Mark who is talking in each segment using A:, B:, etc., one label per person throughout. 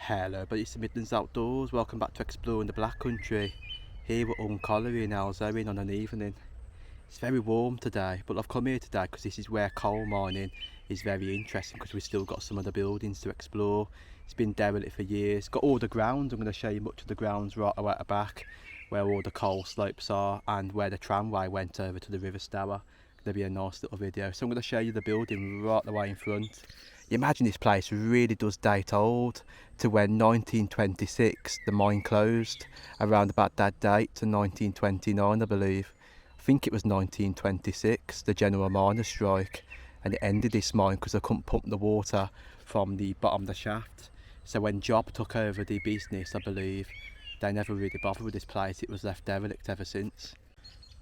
A: Hello, but it's the Midlands Outdoors. Welcome back to exploring the Black Country. Here at Hawne colliery in Halesowen on an evening. It's very warm today, but I've come here today because this is where coal mining is very interesting, because we've still got some of the buildings to explore. It's been derelict for years. Got all the grounds. I'm going to show you much of the grounds right away at the back, where all the coal slopes are and where the tramway went over to the river stour. Going to be a nice little video. So I'm going to show you the building right the way in front. You imagine this place really does date old to when 1926 the mine closed, around about that date, to 1929 I believe. I think it was 1926, the general miners' strike, and it ended this mine because they couldn't pump the water from the bottom of the shaft. So when Job took over the business, I believe, they never really bothered with this place. It was left derelict ever since.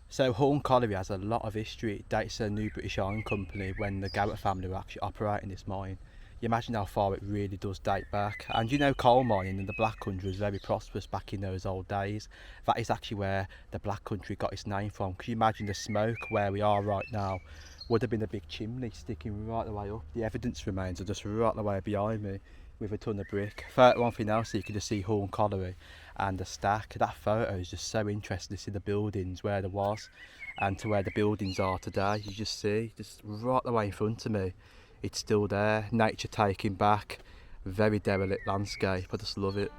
A: So Hawne colliery has a lot of history. It dates to a New British Iron Company when the Garrett family were actually operating this mine. You imagine how far it really does date back. And you know, coal mining in the Black Country was very prosperous back in those old days. That is actually where the Black Country got its name from. Can you imagine the smoke where we are right now? Would have been a big chimney sticking right the way up. The evidence remains are just right the way behind me with a ton of brick. One thing else, so you can just see Hawne colliery and the stack. That photo is just so interesting to see the buildings where there was and to where the buildings are today. You just see, just right the way in front of me, it's still there. Nature taking back, very derelict landscape. I just love it.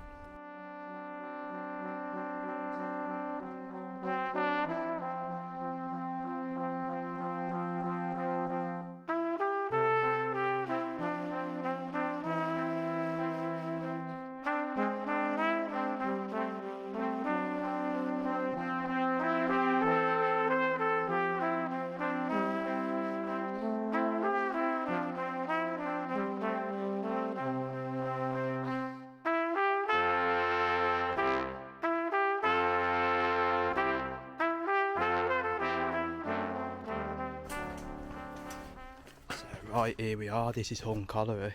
A: Right, here we are. This is Hawne colliery.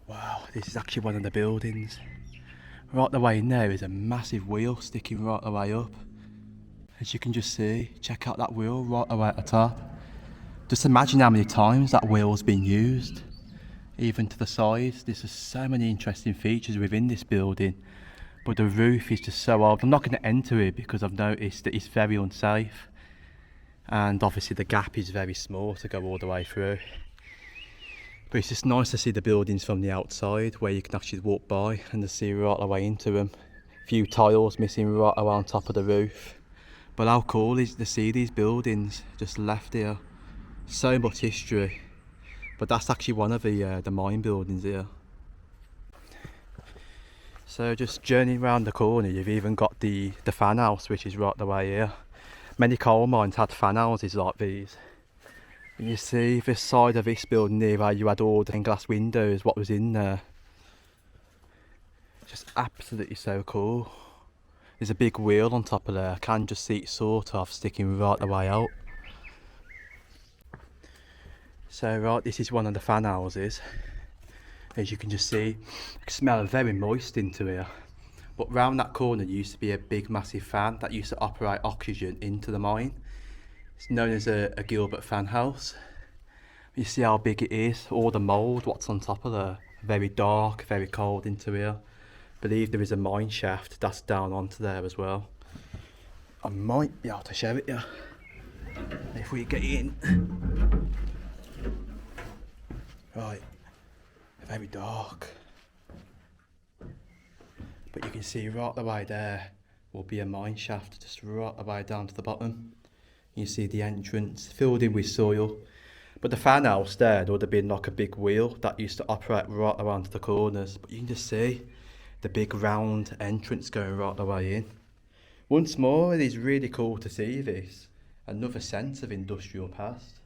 A: Wow, this is actually one of the buildings. Right the way in there is a massive wheel sticking right the way up. As you can just see, check out that wheel right the way at the top. Just imagine how many times that wheel's been used. Even to the sides, there's just so many interesting features within this building. But the roof is just so old. I'm not going to enter it because I've noticed that it's very unsafe. And obviously the gap is very small to go all the way through. But it's just nice to see the buildings from the outside, where you can actually walk by and to see right the way into them. A few tiles missing right around top of the roof. But how cool is to see these buildings just left here. So much history. But that's actually one of the mine buildings here. So just journeying around the corner, you've even got the fan house, which is right the way here. Many coal mines had fan houses like these. And you see this side of this building here, where you had all the glass windows, what was in there. Just absolutely so cool. There's a big wheel on top of there. I can just see it sort of sticking right the way out. So right, this is one of the fan houses. As you can just see, you can smell very moist into here. But round that corner used to be a big massive fan that used to operate oxygen into the mine. It's known as a Gilbert fan house. You see how big it is, all the mould, what's on top of there. Very dark, very cold into here. I believe there is a mine shaft that's down onto there as well. I might be able to show it you if we get in. Right, very dark. But you can see right the way there will be a mine shaft just right the way down to the bottom. You see the entrance filled in with soil. But the fan house there would have been like a big wheel that used to operate right around the corners. But you can just see the big round entrance going right the way in. Once more, it is really cool to see this. Another sense of industrial past.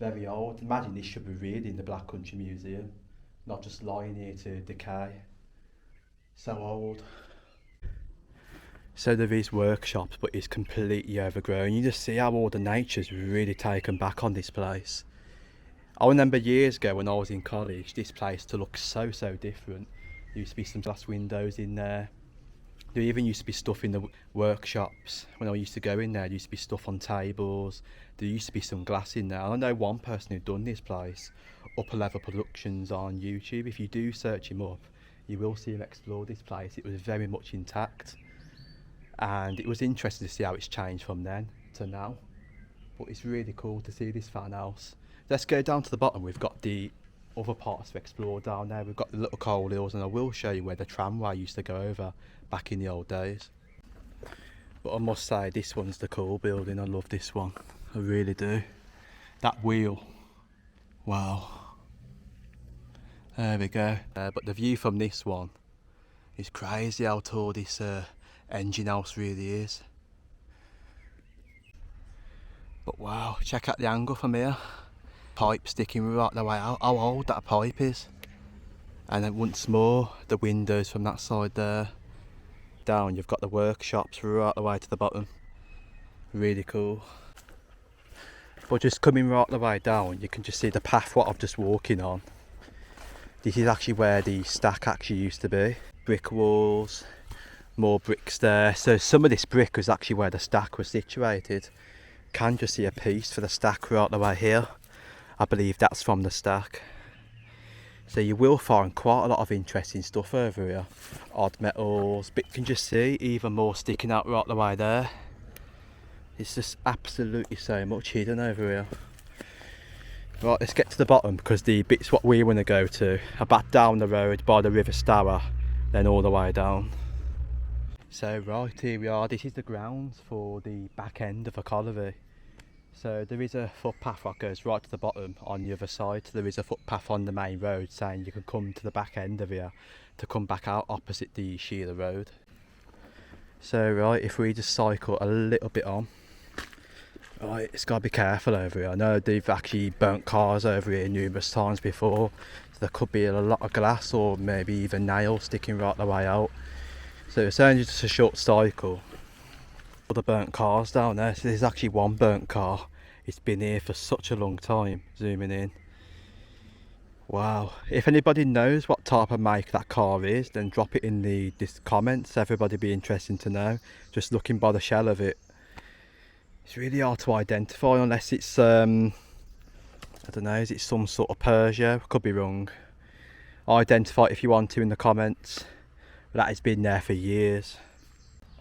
A: Very old. Imagine this should be really in the Black Country Museum, not just lying here to decay. So old. So there is workshops, but it's completely overgrown. You just see how all the nature's really taken back on this place. I remember years ago when I was in college, this place to look so different. There used to be some glass windows in there. There even used to be stuff in the workshops. When I used to go in there used to be stuff on tables. There used to be some glass in there. I know one person who'd done this place, Upper Level Productions on YouTube. If you do search him up, you will see him explore this place. It was very much intact, and it was interesting to see how it's changed from then to now. But it's really cool to see this farmhouse. Let's go down to the bottom. We've got the other parts to explore down there. We've got the little coal hills, and I will show you where the tramway used to go over back in the old days. But I must say, this one's the cool building. I love this one, I really do. That wheel, wow. There we go. But the view from this one is crazy how tall this engine house really is. But wow, check out the angle from here. Pipe sticking right the way out. How old that pipe is. And then once more, the windows from that side there. Down you've got the workshops right the way to the bottom. Really cool. But just coming right the way down, you can just see the path what I'm just walking on. This is actually where the stack actually used to be. Brick walls, more bricks there. So some of this brick was actually where the stack was situated. Can just see a piece for the stack right the way here. I believe that's from the stack. So you will find quite a lot of interesting stuff over here. Odd metals, but you can just see even more sticking out right the way there. It's just absolutely so much hidden over here. Right, let's get to the bottom, because the bits what we want to go to are back down the road by the River Stour, then all the way down. So right, here we are. This is the grounds for the back end of a colliery. So there is a footpath that goes right to the bottom on the other side. There is a footpath on the main road saying you can come to the back end of here to come back out opposite the Sheila Road. So right, if we just cycle a little bit on. Right, it's got to be careful over here. I know they've actually burnt cars over here numerous times before. So there could be a lot of glass or maybe even nails sticking right the way out. So it's only just a short cycle. All the burnt cars down there. So there's actually one burnt car. It's been here for such a long time. Zooming in. Wow. If anybody knows what type of make that car is, then drop it in the comments. Everybody be interesting to know. Just looking by the shell of it. It's really hard to identify unless it's, I don't know, is it some sort of Peugeot? Could be wrong. Identify it if you want to in the comments. But that has been there for years.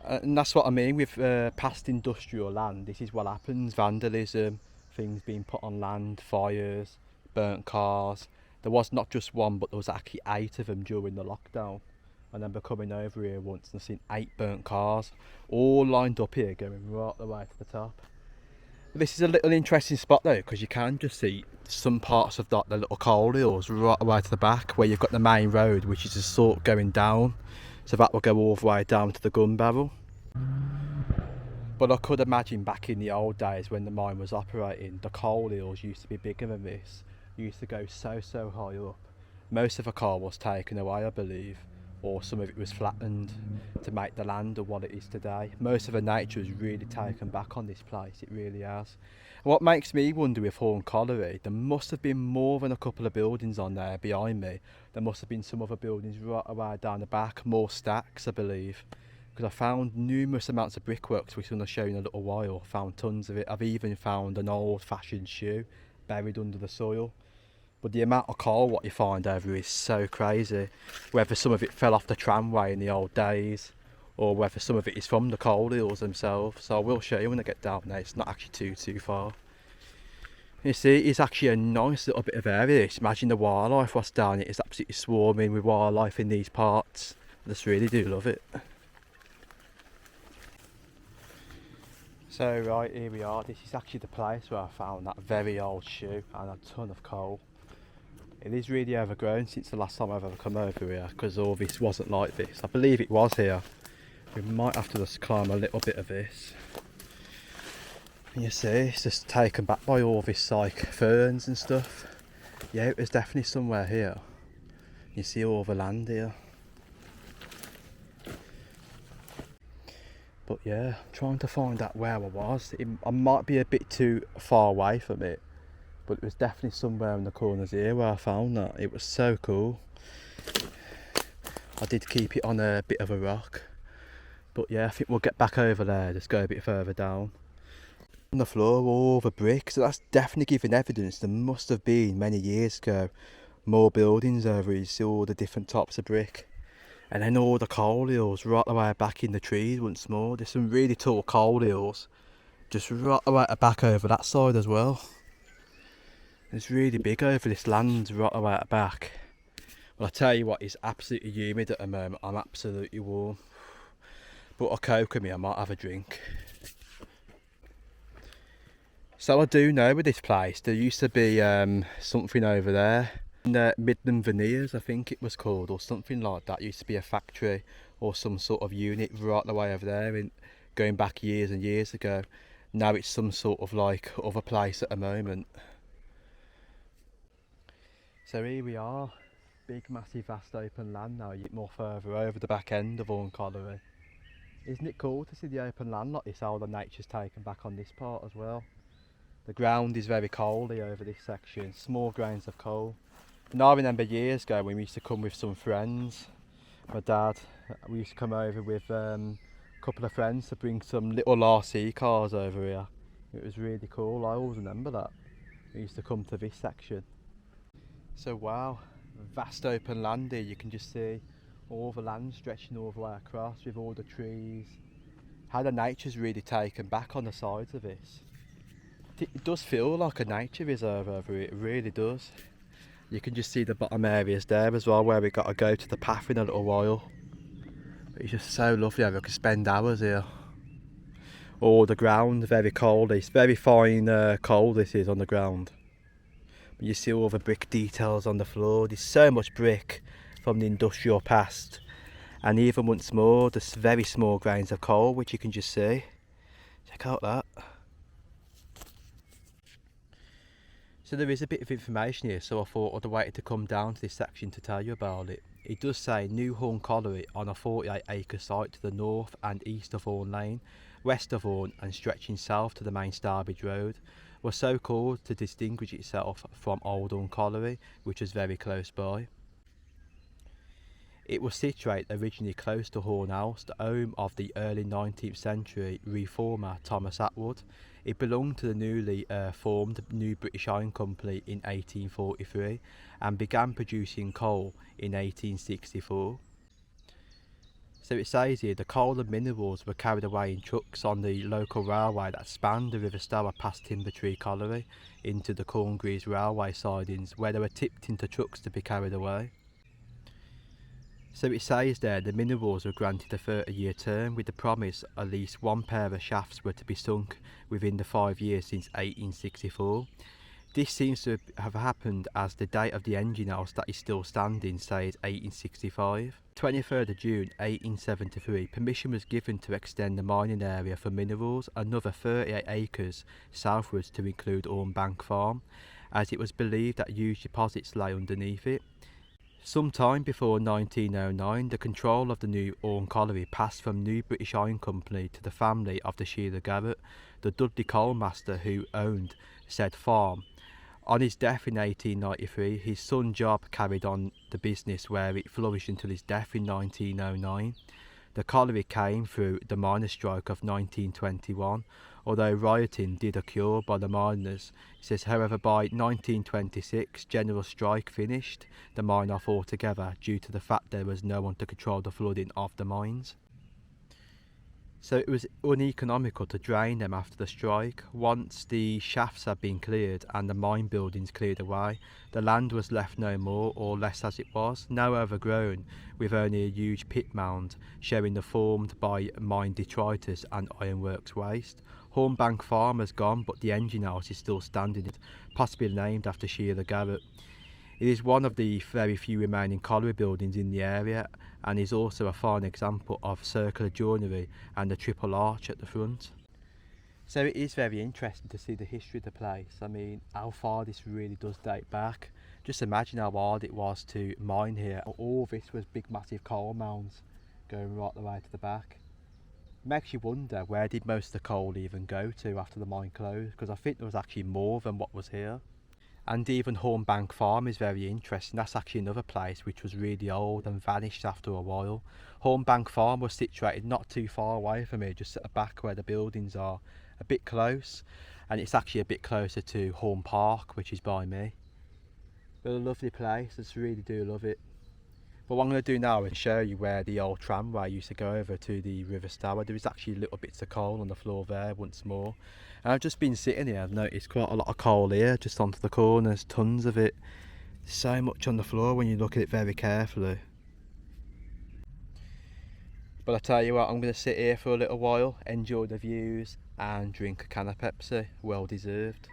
A: And that's what I mean with past industrial land. This is what happens, vandalism, things being put on land, fires, burnt cars. There was not just one, but there was actually 8 of them during the lockdown. I remember coming over here once and seeing 8 burnt cars, all lined up here, going right the way to the top. But this is a little interesting spot though, because you can just see some parts of the little coal hills right the way to the back, where you've got the main road, which is just sort of going down. So that will go all the way down to the gun barrel. But I could imagine back in the old days when the mine was operating, the coal hills used to be bigger than this. You used to go so high up. Most of the coal was taken away, I believe, or some of it was flattened to make the land of what it is today. Most of the nature has really taken back on this place, it really has. And what makes me wonder with Hawne Colliery, there must have been more than a couple of buildings on there behind me. There must have been some other buildings right away down the back, more stacks I believe. Because I found numerous amounts of brickworks, which I'm going to show you in a little while. Found tons of it. I've even found an old fashioned shoe buried under the soil. But the amount of coal what you find over here is so crazy. Whether some of it fell off the tramway in the old days, or whether some of it is from the coal hills themselves. So I will show you when I get down there. It's not actually too far. You see, it's actually a nice little bit of area. Just imagine the wildlife what's down here. It's absolutely swarming with wildlife in these parts. I just really do love it. So right, here we are. This is actually the place where I found that very old shoe and a ton of coal. It is really overgrown since the last time I've ever come over here, because all this wasn't like this. I believe it was here. We might have to just climb a little bit of this. And you see, it's just taken back by all this like ferns and stuff. Yeah, it was definitely somewhere here. You see all the land here. But yeah, I'm trying to find out where I was. I might be a bit too far away from it, but it was definitely somewhere in the corners here where I found that. It was so cool. I did keep it on a bit of a rock. But yeah, I think we'll get back over there, just go a bit further down. On the floor, all the bricks, so that's definitely giving evidence there must have been many years ago more buildings over here. You see all the different types of brick. And then all the coal hills right the way back in the trees once more. There's some really tall coal hills just right the way back over that side as well. It's really big over this land right the way back. Well, I tell you what, it's absolutely humid at the moment. I'm absolutely warm. But a Coke with me, I might have a drink. So I do know with this place, there used to be something over there. Midlands Veneers, I think it was called, or something like that. It used to be a factory or some sort of unit right the way over there, going back years and years ago. Now it's some sort of like other place at the moment. So here we are, big massive vast open land now. You get more further over the back end of Hawne colliery. Isn't it cool to see the open land like this, how the nature's taken back on this part as well? The ground is very coaly over this section, small grains of coal. And I remember years ago when we used to come with some friends, my dad, we used to come over with a couple of friends to bring some little RC cars over here. It was really cool, I always remember that. We used to come to this section. So wow, vast open land here, you can just see all the land stretching all the way across with all the trees. How the nature's really taken back on the sides of this. It does feel like a nature reserve over here, it really does. You can just see the bottom areas there as well where we got to go to the path in a little while. But it's just so lovely how we can spend hours here. Oh, the ground, very cold, it's very fine coal this is on the ground. But you see all the brick details on the floor, there's so much brick from the industrial past. And even once more, there's very small grains of coal which you can just see. Check out that. So there is a bit of information here, so I thought I'd waited to come down to this section to tell you about it. It does say New Hawne colliery on a 48-acre site to the north and east of Hawne Lane, west of Hawne and stretching south to the main Starbridge Road, was so called to distinguish itself from Old Hawne colliery, which was very close by. It was situated originally close to Hawne House, the home of the early 19th century reformer Thomas Atwood. It belonged to the newly formed New British Iron Company in 1843 and began producing coal in 1864. So it says here the coal and minerals were carried away in trucks on the local railway that spanned the River Stour past Timbertree colliery into the Corngrees railway sidings, where they were tipped into trucks to be carried away. So it says there the minerals were granted a 30-year term with the promise at least one pair of shafts were to be sunk within the 5 years since 1864. This seems to have happened as the date of the engine house that is still standing says 1865. 23rd of June 1873, permission was given to extend the mining area for minerals another 38 acres southwards to include Hawne Bank Farm, as it was believed that huge deposits lay underneath it. Sometime before 1909, the control of the new Hawne colliery passed from New British Iron Company to the family of the Sheila Garrett, the Dudley coal master who owned said farm. On his death in 1893, his son Job carried on the business where it flourished until his death in 1909. The colliery came through the miners' strike of 1921, although rioting did occur by the miners. It says, however, by 1926, general strike finished the mine off altogether due to the fact there was no one to control the flooding of the mines. So it was uneconomical to drain them after the strike. Once the shafts had been cleared and the mine buildings cleared away, the land was left no more or less as it was, now overgrown, with only a huge pit mound showing the formed by mine detritus and ironworks waste. Hawne Bank Farm has gone, but the engine house is still standing, possibly named after Sheila Garrett. It is one of the very few remaining colliery buildings in the area and is also a fine example of circular joinery and the triple arch at the front. So it is very interesting to see the history of the place. I mean, how far this really does date back. Just imagine how hard it was to mine here. All this was big massive coal mounds going right the way to the back. It makes you wonder, where did most of the coal even go to after the mine closed? Because I think there was actually more than what was here. And even Hawne Farm is very interesting. That's actually another place which was really old and vanished after a while. Hawne Farm was situated not too far away from here, just at the back where the buildings are, a bit close, and it's actually a bit closer to Hawne Park, which is by me. But a lovely place, I just really do love it. But what I'm going to do now is show you where the old tramway used to go over to the River Stour. There is actually little bits of coal on the floor there once more. And I've just been sitting here, I've noticed quite a lot of coal here, just onto the corners, tons of it. So much on the floor when you look at it very carefully. But I tell you what, I'm going to sit here for a little while, enjoy the views and drink a can of Pepsi, well deserved.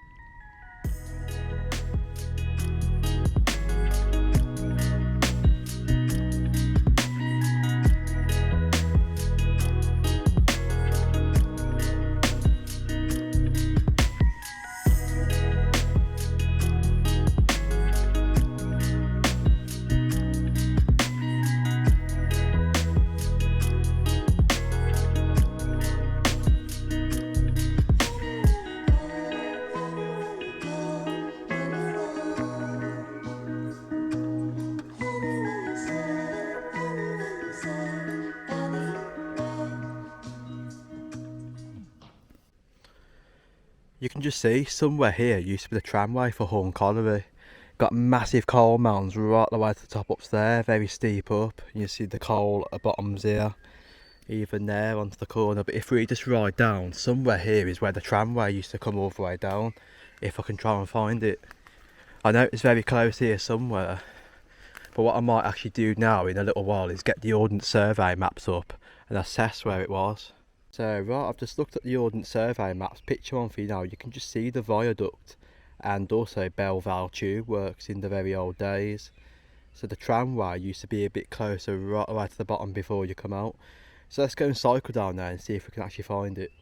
A: You can just see somewhere here used to be the tramway for Hawne colliery. Got massive coal mounds right the way to the top up there, very steep up. You see the coal at the bottoms here, even there onto the corner. But if we just ride down, somewhere here is where the tramway used to come all the way down, if I can try and find it. I know it's very close here somewhere, but what I might actually do now in a little while is get the Ordnance Survey maps up and assess where it was. So right, I've just looked at the Ordnance Survey maps, picture one for you now. You can just see the viaduct and also Bell Vale tube works in the very old days. So the tramway used to be a bit closer right away to the bottom before you come out. So let's go and cycle down there and see if we can actually find it.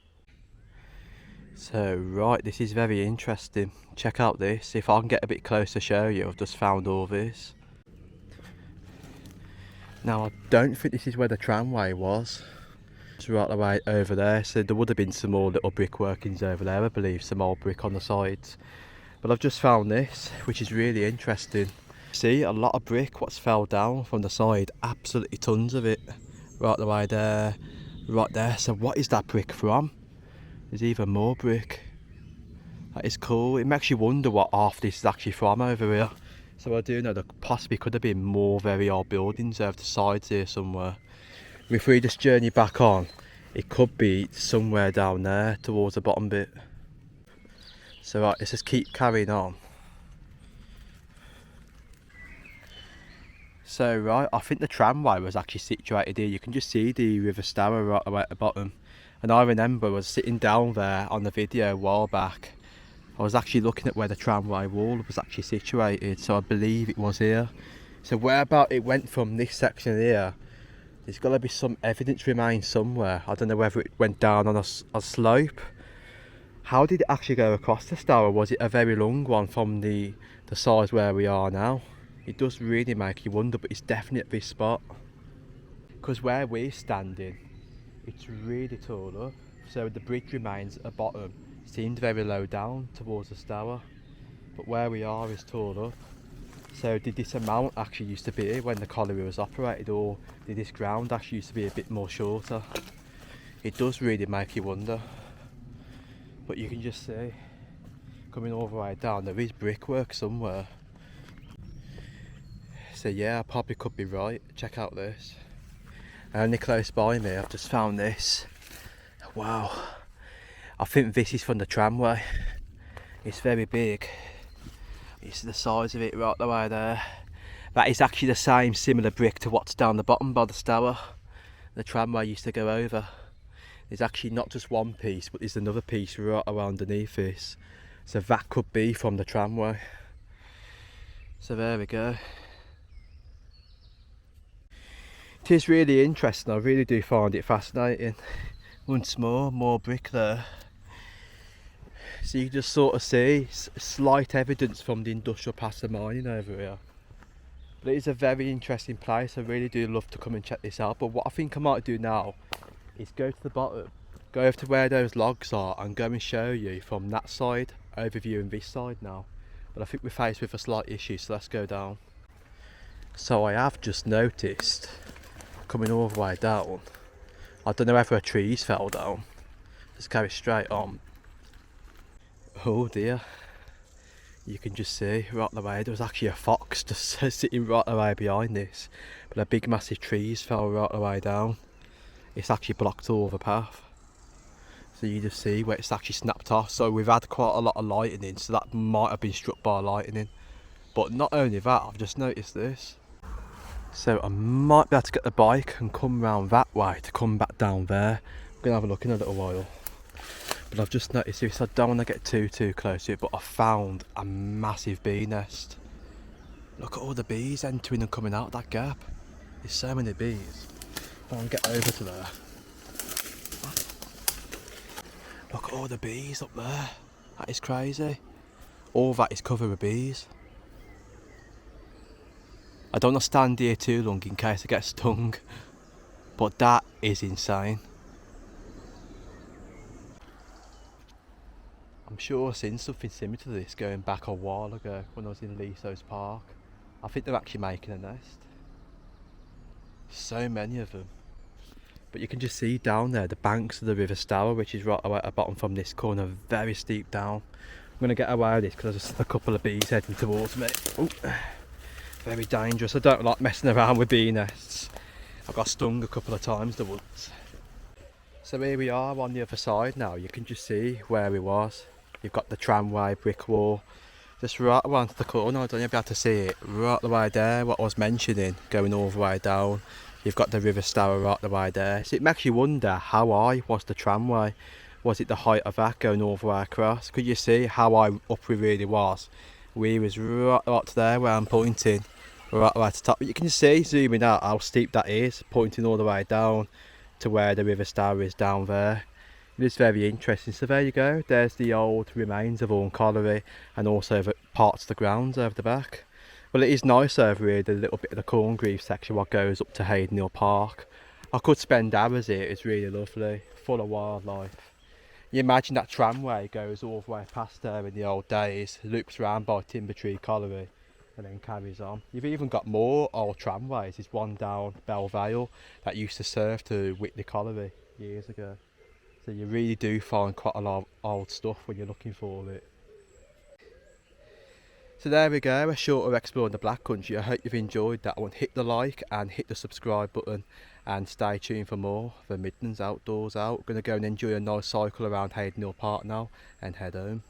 A: So right, this is very interesting. Check out this. If I can get a bit closer to show you, I've just found all this. Now I don't think this is where the tramway was. It's right the way over there, so there would have been some more little brick workings over there, I believe, some old brick on the sides. But I've just found this, which is really interesting. See, a lot of brick, what's fell down from the side, absolutely tons of it. Right the way there, right there. So what is that brick from? There's even more brick. That is cool. It makes you wonder what half this is actually from over here. So I do know there possibly could have been more very old buildings over the sides here somewhere. If we just journey back on, it could be somewhere down there towards the bottom bit. So right, let's just keep carrying on. So right, I think the tramway was actually situated here. You can just see the River Stour right away at the bottom. And I remember I was sitting down there on the video a while back. I was actually looking at where the tramway wall was actually situated, so I believe it was here. So where about it went from this section here, there's got to be some evidence remains somewhere. I don't know whether it went down on a slope. How did it actually go across the Stour? Was it a very long one from the size where we are now? It does really make you wonder, but it's definitely at this spot. Because where we're standing, it's really tall up. So the bridge remains at the bottom. It seemed very low down towards the Stour. But where we are is tall up. So did this amount actually used to be when the colliery was operated, or did this ground actually used to be a bit more shorter? It does really make you wonder. But you can just see, coming all the way down, there is brickwork somewhere. So yeah, I probably could be right. Check out this. Only close by me, I've just found this. Wow. I think this is from the tramway. It's very big. It's the size of it right the way there. That is actually the same similar brick to what's down the bottom by the Stour. The tramway used to go over. There's actually not just one piece, but there's another piece right around underneath this. So that could be from the tramway. So there we go. It is really interesting, I really do find it fascinating. Once more brick there. So you can just sort of see slight evidence from the industrial past of mining over here. But it is a very interesting place. I really do love to come and check this out. But what I think I might do now is go to the bottom, go over to where those logs are and go and show you from that side, overviewing this side now. but I think we're faced with a slight issue, so let's go down. So I have just noticed, coming all the way down, I don't know whether a tree's fell down. Let's carry straight on. Oh dear. You can just see right the way, there was actually a fox just sitting right the way behind this. But a big massive trees fell right the way down. It's actually blocked all the path. So you just see where it's actually snapped off. So we've had quite a lot of lightning, so that might have been struck by lightning. But not only that, I've just noticed this. So I might be able to get the bike and come round that way to come back down there. I'm going to have a look in a little while. But I've just noticed this, I don't want to get too close to it, but I found a massive bee nest. Look at all the bees entering and coming out of that gap. There's so many bees. If I can get over to there. Look at all the bees up there. That is crazy. All that is covered with bees. I don't want to stand here too long in case I get stung, but that is insane. I'm sure I've seen something similar to this going back a while ago when I was in Halesowen Park. I think they're actually making a nest. So many of them. But you can just see down there the banks of the River Stour, which is right away at the bottom from this corner, very steep down. I'm going to get away with this because there's just a couple of bees heading towards me. Ooh, very dangerous. I don't like messing around with bee nests. I got stung a couple of times in the woods. So here we are on the other side now. You can just see where we was. You've got the tramway, brick wall, just right around the corner. I don't know if you'll be able to see it. Right the way there, what I was mentioning, going all the way down. You've got the River Stour right the way there. So it makes you wonder, how high was the tramway? Was it the height of that going all the way across? Could you see how high up we really was? We was right up there where I'm pointing, right at the top. But you can see, zooming out, how steep that is, pointing all the way down to where the River Stour is down there. It is very interesting. So there you go, there's the old remains of Hawne colliery and also the parts of the grounds over the back. Well, it is nice over here, the little bit of the Corngreave section what goes up to Halesowen Park. I could spend hours here, it's really lovely, full of wildlife. You imagine that tramway goes all the way past there in the old days, loops round by Timbertree colliery and then carries on. You've even got more old tramways. There's one down Belvale that used to serve to Whitley colliery years ago. So you really do find quite a lot of old stuff when you're looking for it. So there we go, a shorter explore in the Black Country. I hope you've enjoyed that one. Hit the like and hit the subscribe button and stay tuned for more. The Midlands Outdoors out. Going to go and enjoy a nice cycle around Halesowen Park now and head home.